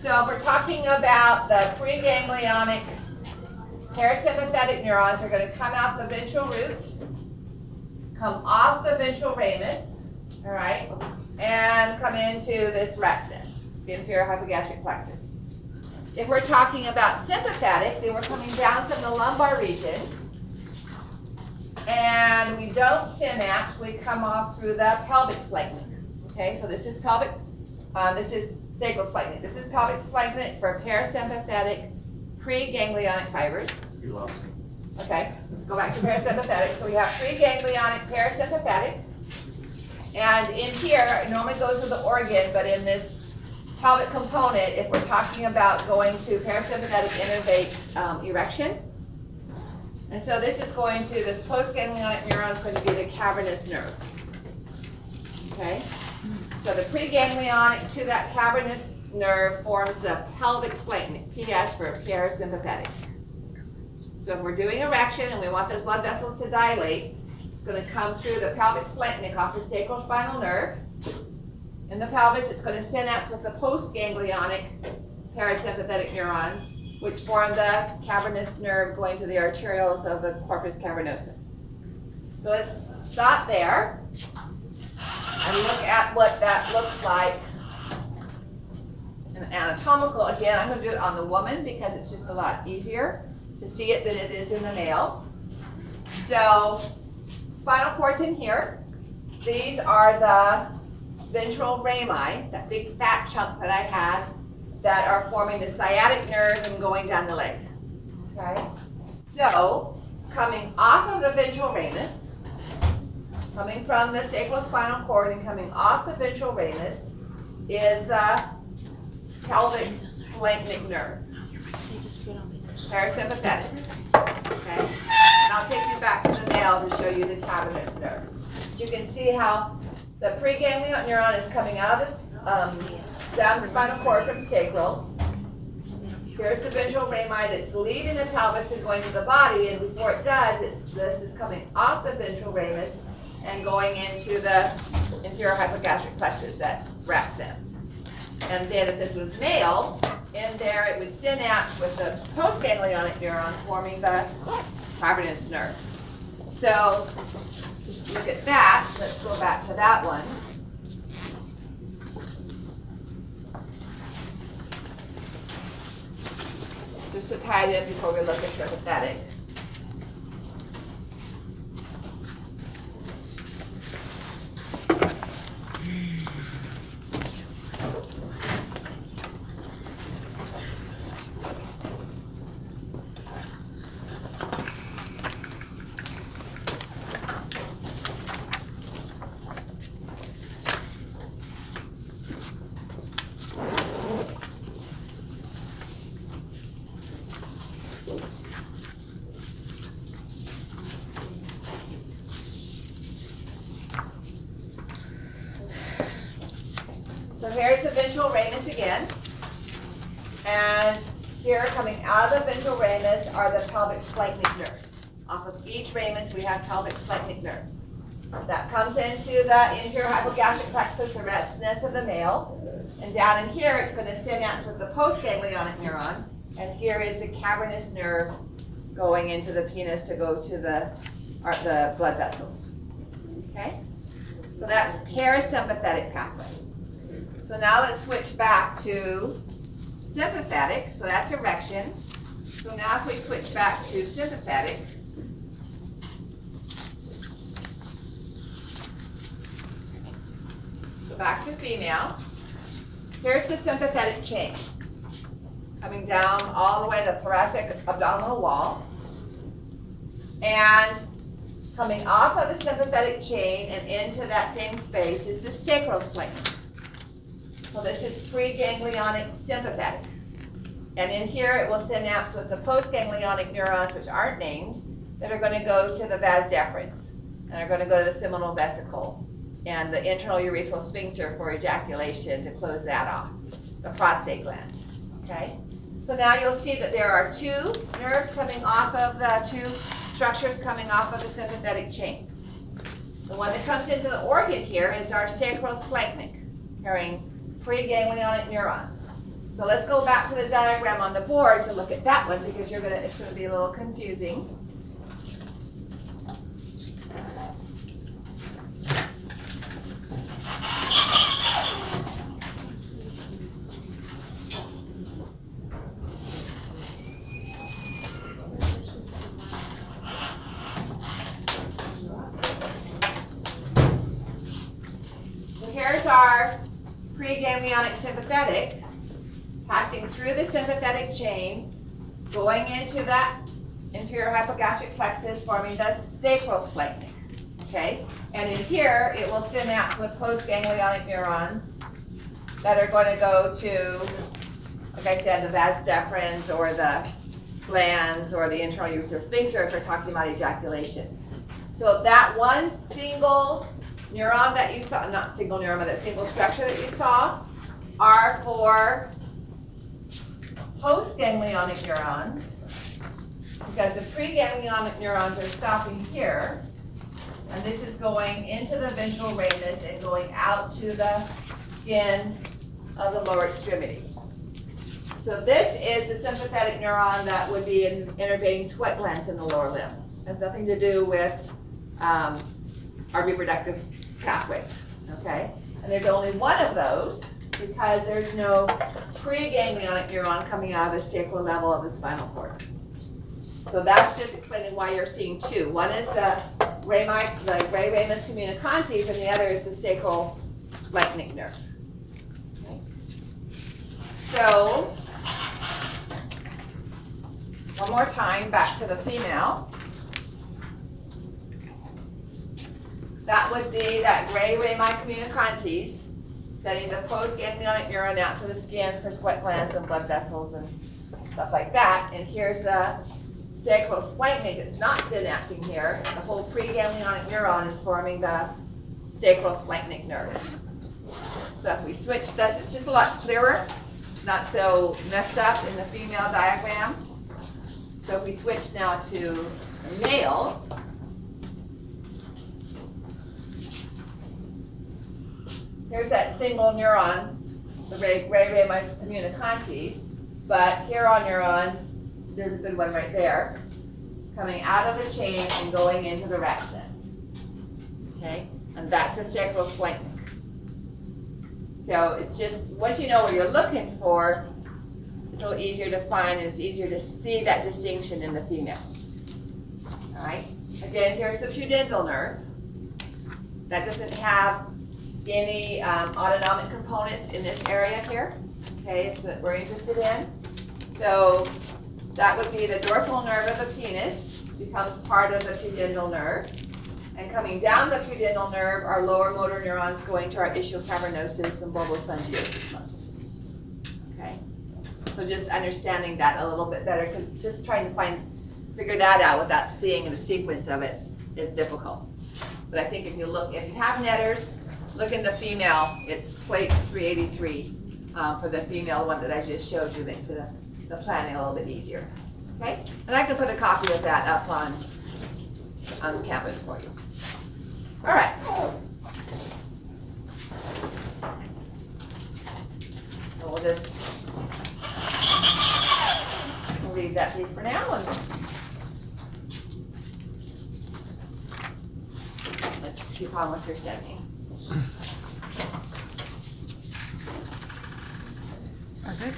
So if we're talking about the preganglionic parasympathetic neurons, are going to come out the ventral root, come off the ventral ramus, all right, and come into this rat's nest, the inferior hypogastric plexus. If we're talking about sympathetic, then we're coming down from the lumbar region, and we don't synapse, we come off through the pelvic splanchnic. Okay, so this is pelvic, this is sacral splanchnic. This is pelvic splanchnic for parasympathetic preganglionic fibers. You lost me. Okay, let's go back to parasympathetic. So we have preganglionic parasympathetic. And in here, it normally goes to the organ, but in this pelvic component, if we're talking about going to parasympathetic innervates erection. And so this is going to, this postganglionic neuron is going to be the cavernous nerve. Okay? So the preganglionic to that cavernous nerve forms the pelvic splanchnic, PS for parasympathetic. So if we're doing erection and we want those blood vessels to dilate, it's going to come through the pelvic splanchnic off the sacral spinal nerve. In the pelvis, it's going to synapse with the postganglionic parasympathetic neurons, which form the cavernous nerve going to the arterioles of the corpus cavernosum. So let's stop there and look at what that looks like. And anatomical, again, I'm going to do it on the woman because it's just a lot easier to see it than it is in the male. So, spinal cord's in here. These are the ventral rami, that big fat chunk that I had, that are forming the sciatic nerve and going down the leg. Okay? So, coming off of the ventral ramus, coming from the sacral spinal cord and coming off the ventral ramus is the pelvic splanchnic nerve. Parasympathetic. Okay? And I'll take you back to the male to show you the cavernous nerve. You can see how the preganglionic neuron is coming out of this, down the spinal cord from sacral. Here's the ventral rami that's leaving the pelvis and going to the body, and before it does, this is coming off the ventral ramus and going into the inferior hypogastric plexus, that rat's nest. And then if this was male, in there it would synapse with the postganglionic neuron forming the cavernous nerve. So just look at that. Let's go back to that one. Just to tie it in before we look at sympathetic. So here's the ventral ramus again, and here coming out of the ventral ramus are the pelvic splanchnic nerves. Off of each ramus we have pelvic splanchnic nerves. That comes into the inferior hypogastric plexus, the rat's nest of the male, and down in here it's going to synapse with the postganglionic neuron, and here is the cavernous nerve going into the penis to go to the blood vessels. Okay? So that's parasympathetic pathway. So now let's switch back to sympathetic. So that's erection. So now if we switch back to sympathetic, so back to female. Here's the sympathetic chain. Coming down all the way to the thoracic abdominal wall. And coming off of the sympathetic chain and into that same space is the sacral splanchnic. So this is preganglionic sympathetic. And in here it will synapse with the postganglionic neurons, which aren't named, that are going to go to the vas deferens and are going to go to the seminal vesicle and the internal urethral sphincter for ejaculation to close that off, the prostate gland. Okay? So now you'll see that there are two nerves coming off of the two structures coming off of the sympathetic chain. The one that comes into the organ here is our sacral splanchnic, carrying preganglionic neurons. So let's go back to the diagram on the board to look at that one because it's gonna be a little confusing. So here's our preganglionic sympathetic, passing through the sympathetic chain, going into that inferior hypogastric plexus, forming the sacrosplanchnic, okay? And in here, it will synapse with postganglionic neurons that are going to go to, like I said, the vas deferens or the glands or the internal urethral sphincter if we're talking about ejaculation. So that one single neuron that you saw, not single neuron, but that single structure that you saw, are for postganglionic neurons, because the preganglionic neurons are stopping here, and this is going into the visual ramus and going out to the skin of the lower extremity. So this is the sympathetic neuron that would be innervating sweat glands in the lower limb. It has nothing to do with our reproductive pathways, okay? And there's only one of those because there's no preganglionic neuron coming out of the sacral level of the spinal cord. So that's just explaining why you're seeing two. One is the gray ramus communicantes, and the other is the sacral splanchnic nerve. Okay. So, one more time, back to the female. That would be that gray rami communicantes, sending the postganglionic neuron out to the skin for sweat glands and blood vessels and stuff like that. And here's the sacrosplanchnic that's not synapsing here. The whole preganglionic neuron is forming the sacrosplanchnic nerve. So if we switch this, it's just a lot clearer, not so messed up in the female diagram. So if we switch now to the male, here's that single neuron, the gray ramus communicantes, but here on neurons, there's a good one right there, coming out of the chain and going into the rat's nest. Okay, and that's a sacrosplanchnic. So it's just, once you know what you're looking for, it's a little easier to find and it's easier to see that distinction in the female. All right, again, here's the pudendal nerve. That doesn't have any autonomic components in this area here, okay, so that we're interested in. So that would be the dorsal nerve of the penis, becomes part of the pudendal nerve. And coming down the pudendal nerve are lower motor neurons going to our ischial cavernosus and bulbospongiosus muscles. Okay, so just understanding that a little bit better, because just trying to figure that out without seeing the sequence of it is difficult. But I think if you have netters, look in the female, it's plate 383 for the female one that I just showed you. Makes the planning a little bit easier. Okay? And I can put a copy of that up on campus for you. All right. So we'll just leave that piece for now. And let's keep on with your studying. That's it?